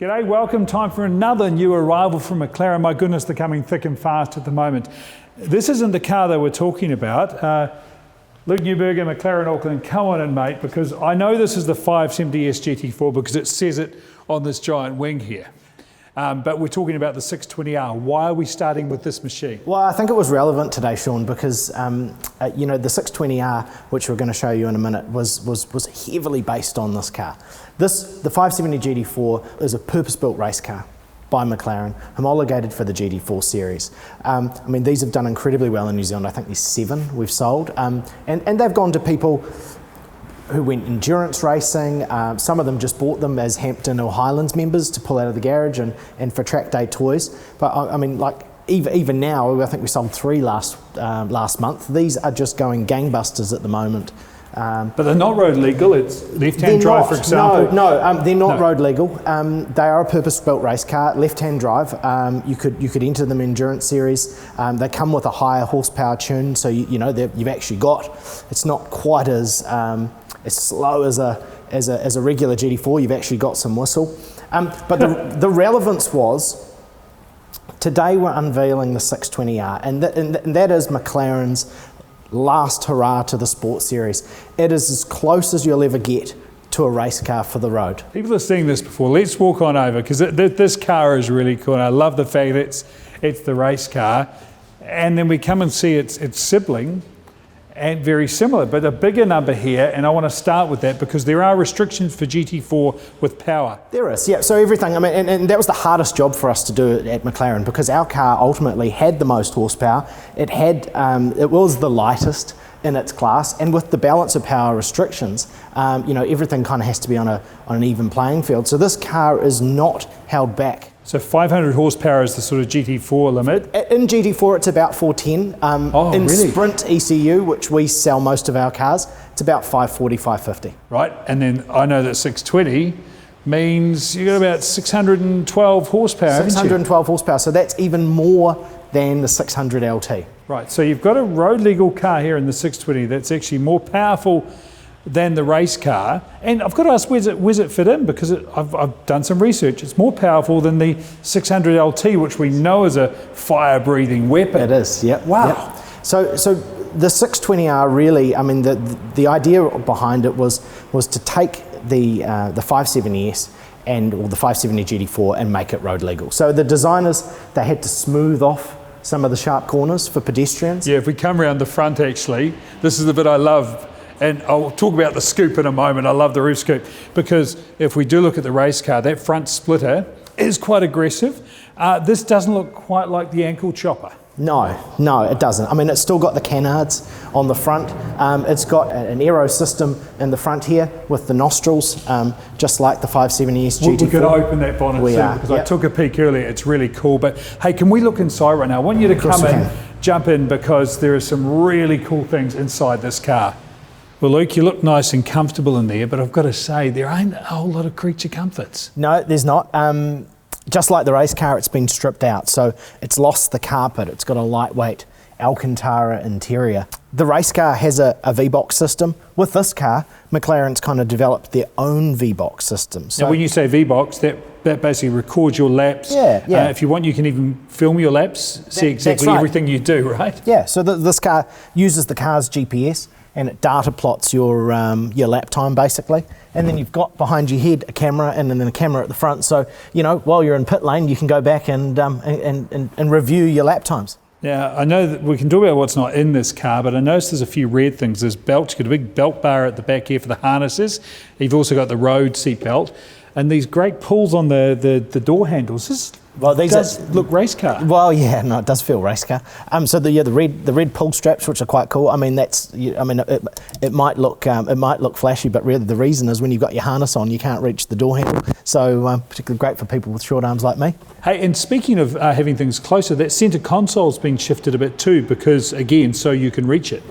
G'day, welcome. Time for another new arrival from McLaren. My goodness, they're coming thick and fast at the moment. This isn't the car that we're talking about. Luke Newberger, McLaren Auckland, come on in, mate, because I know this is the 570S GT4 because it says it on this giant wing here. But we're talking about the 620R. Why are we starting with this machine? Well, I think it was relevant today, Sean, because you know, the 620R, which we're going to show you in a minute, was heavily based on this car. The 570 GT4 is a purpose-built race car by McLaren, homologated for the GT4 series. I mean, these have done incredibly well in New Zealand. I think there's 7 we've sold, and they've gone to people who went endurance racing. Some of them just bought them as Hampton or Highlands members to pull out of the garage and for track day toys. But I mean, like even now, I think we sold 3 last month. These are just going gangbusters at the moment. But they're not road legal. It's left-hand drive, for example. No, they're not road legal. They are a purpose-built race car, left-hand drive. You could enter them in endurance series. They come with a higher horsepower tune, so you know you've actually got. It's not quite as slow as a regular GT4. You've actually got some whistle. But the relevance was, today we're unveiling the 620R, and that is McLaren's last hurrah to the sports series. It is as close as you'll ever get to a race car for the road. People have seen this before. Let's walk on over, because this car is really cool. And I love the fact that it's the race car, and then we come and see its sibling, and very similar, but a bigger number here, and I want to start with that because there are restrictions for GT4 with power. There is, yeah, so everything, I mean, and that was the hardest job for us to do at McLaren, because our car ultimately had the most horsepower. It was the lightest in its class, and with the balance of power restrictions, you know, everything kind of has to be on an even playing field. So this car is not held back. So 500 horsepower is the sort of GT4 limit? In GT4 it's about 410. In really? Sprint ECU, which we sell most of our cars, it's about 540, 550. Right, and then I know that 620 means you got about 612 horsepower, 612 horsepower, so that's even more than the 600 LT. Right, so you've got a road legal car here in the 620 that's actually more powerful than the race car, and I've got to ask, where's it fit in, because I've done some research. It's more powerful than the 600 LT, which we know is a fire-breathing weapon. It is, yep. Wow. Yep. So the 620R really, I mean, the idea behind it was to take the 570S or the 570 GT4 and make it road legal. So the designers, they had to smooth off some of the sharp corners for pedestrians. Yeah, if we come around the front, actually, this is the bit I love. And I'll talk about the scoop in a moment. I love the roof scoop, because if we do look at the race car, that front splitter is quite aggressive. This doesn't look quite like the ankle chopper. No, it doesn't. I mean, it's still got the canards on the front. It's got an aero system in the front here with the nostrils, just like the 570S GT4. We could open that bonnet soon, because I took a peek earlier. It's really cool. But hey, can we look inside right now? I want you to come in, jump in, because there are some really cool things inside this car. Well, Luke, you look nice and comfortable in there, but I've got to say, there ain't a whole lot of creature comforts. No, there's not. Just like the race car, it's been stripped out, so it's lost the carpet. It's got a lightweight Alcantara interior. The race car has a V-Box system. With this car, McLaren's kind of developed their own V-Box system. So now, when you say V-Box, that basically records your laps. Yeah. If you want, you can even film your laps, see exactly everything you do, right? Yeah, so this car uses the car's GPS, and it data plots your lap time basically, and then you've got behind your head a camera and then a camera at the front. So you know, while you're in pit lane, you can go back and review your lap times. Yeah, I know that we can talk about what's not in this car, but I noticed there's a few red things. There's belts. You've got a big belt bar at the back here for the harnesses. You've also got the road seat belt, and these great pulls on the door handles. These does look race car. Well, yeah, no, it does feel race car. So the red pull straps, which are quite cool. I mean, it might look flashy, but really the reason is when you've got your harness on, you can't reach the door handle. So particularly great for people with short arms like me. Hey, and speaking of having things closer, that centre console's been shifted a bit too, because again, so you can reach it.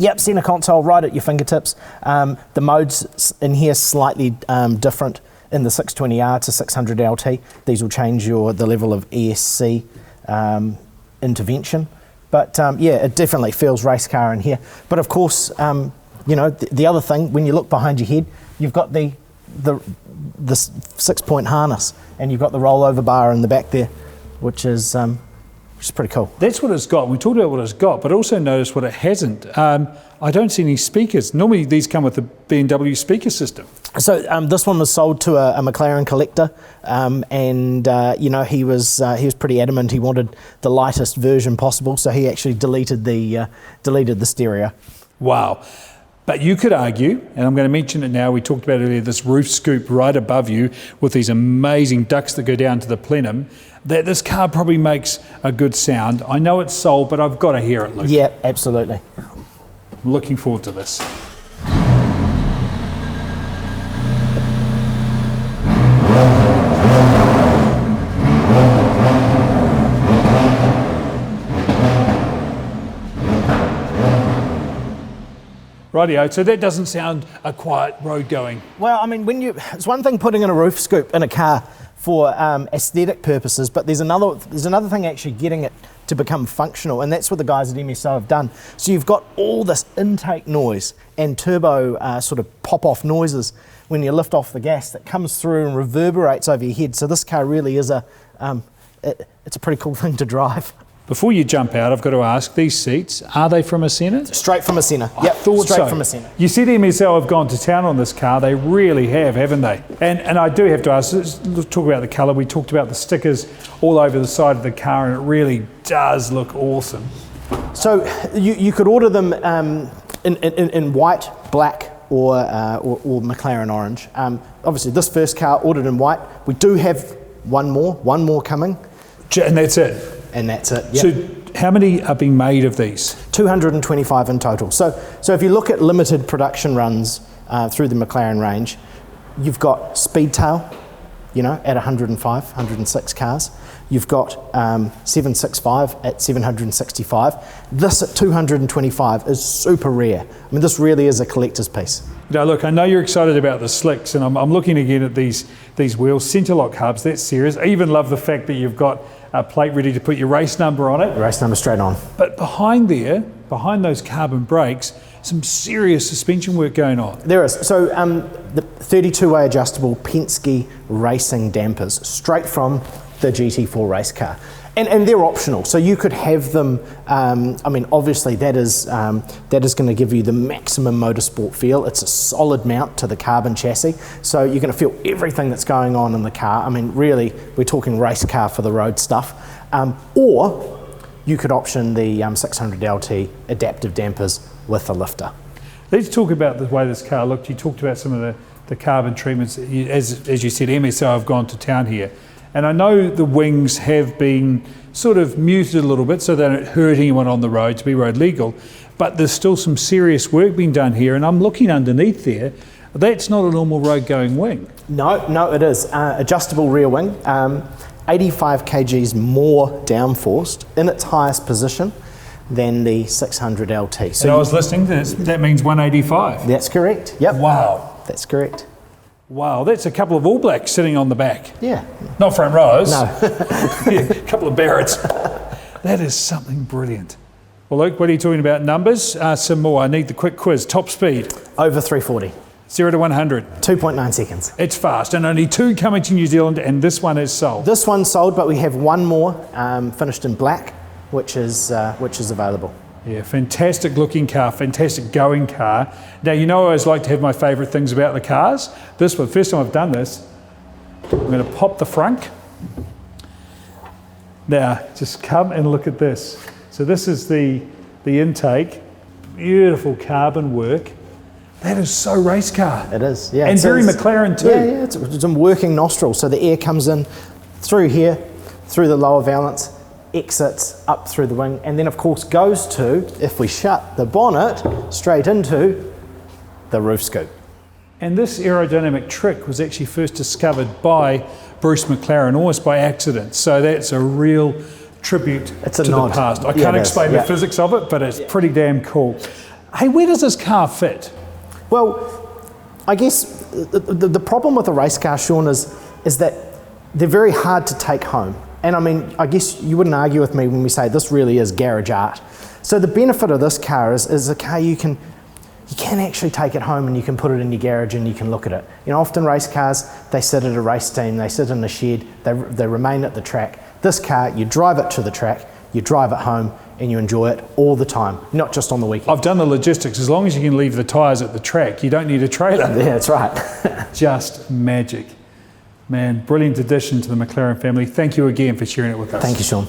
Yep, centre console right at your fingertips. The modes in here slightly different. In the 620R to 600 LT, these will change the level of ESC intervention. But yeah, it definitely feels race car in here. But of course, you know, the other thing, when you look behind your head, you've got the 6-point harness, and you've got the rollover bar in the back there, which is pretty cool. That's what it's got. We talked about what it's got, but also notice what it hasn't. I don't see any speakers. Normally these come with the BMW speaker system. So this one was sold to a McLaren collector, and you know, he was pretty adamant he wanted the lightest version possible, so he actually deleted the stereo. Wow. But you could argue, and I'm going to mention it now, we talked about earlier, this roof scoop right above you with these amazing ducts that go down to the plenum, that this car probably makes a good sound. I know it's sold, but I've got to hear it, Luke. Yeah, absolutely. I'm looking forward to this. Rightio, so that doesn't sound a quiet road going. Well, I mean, it's one thing putting in a roof scoop in a car for aesthetic purposes, but there's another thing actually getting it to become functional, and that's what the guys at MSO have done. So you've got all this intake noise and turbo sort of pop-off noises when you lift off the gas that comes through and reverberates over your head. So this car really is it's a pretty cool thing to drive. Before you jump out, I've got to ask, these seats, are they from a Senna? Straight from a Senna. Yep, thought straight so. From a Senna. You said MSL have gone to town on this car. They really have, haven't they? And I do have to ask, let's talk about the colour. We talked about the stickers all over the side of the car, and it really does look awesome. So you could order them in white, black, or McLaren orange. Obviously, this first car ordered in white. We do have one more coming. And that's it? And that's it, yep. So how many are being made of these? 225 in total. So if you look at limited production runs through the McLaren range, you've got Speedtail, you know, at 105, 106 cars. You've got 765 at 765. This at 225 is super rare. I mean, this really is a collector's piece. Now look, I know you're excited about the slicks, and I'm looking again at these wheels, centre-lock hubs, that's serious. I even love the fact that you've got a plate ready to put your race number on it. The race number straight on. But behind those carbon brakes, some serious suspension work going on. There is. So the 32-way adjustable Penske racing dampers, straight from the GT4 race car. And they're optional, so you could have them. I mean, obviously that is going to give you the maximum motorsport feel. It's a solid mount to the carbon chassis, so you're going to feel everything that's going on in the car. I mean, really, we're talking race car for the road stuff. Or you could option the 600LT adaptive dampers with a lifter. Let's talk about the way this car looked. You talked about some of the carbon treatments. As you said, MSO have gone to town here. And I know the wings have been sort of muted a little bit so they don't hurt anyone on the road to be road legal, but there's still some serious work being done here, and I'm looking underneath there. That's not a normal road going wing. No, it is. Adjustable rear wing, 85 kgs more downforced in its highest position than the 600LT. So I was listening to this, that means 185. That's correct, yep. Wow. That's correct. Wow, that's a couple of All Blacks sitting on the back. Yeah. Not front rows. No. Yeah, a couple of Barretts. That is something brilliant. Well, Luke, what are you talking about? Numbers? Some more. I need the quick quiz. Top speed? Over 340. 0 to 100? 2.9 seconds. It's fast, and only 2 coming to New Zealand, and this one is sold. This one's sold, but we have one more finished in black, which is available. Yeah, fantastic looking car, fantastic going car. Now, you know I always like to have my favourite things about the cars. This one, first time I've done this, I'm going to pop the frunk. Now, just come and look at this. So this is the intake, beautiful carbon work. That is so race car. It is, yeah. And very McLaren too. Yeah, it's a working nostril, so the air comes in through here, through the lower valance, exits up through the wing, and then of course goes to, if we shut the bonnet, straight into the roof scoop. And this aerodynamic trick was actually first discovered by Bruce McLaren, almost by accident. So that's a real tribute to the past. I can't explain the physics of it, but it's pretty damn cool. Hey, where does this car fit? Well, I guess the problem with a race car, Sean, is that they're very hard to take home. And I mean, I guess you wouldn't argue with me when we say this really is garage art. So the benefit of this car is a car you can you can actually take it home and you can put it in your garage and you can look at it. You know, often race cars, they sit at a race team, they sit in a shed, they remain at the track. This car, you drive it to the track, you drive it home, and you enjoy it all the time, not just on the weekend. I've done the logistics. As long as you can leave the tyres at the track, you don't need a trailer. Yeah, that's right. Just magic. Man, brilliant addition to the McLaren family. Thank you again for sharing it with us. Thank you, Sean.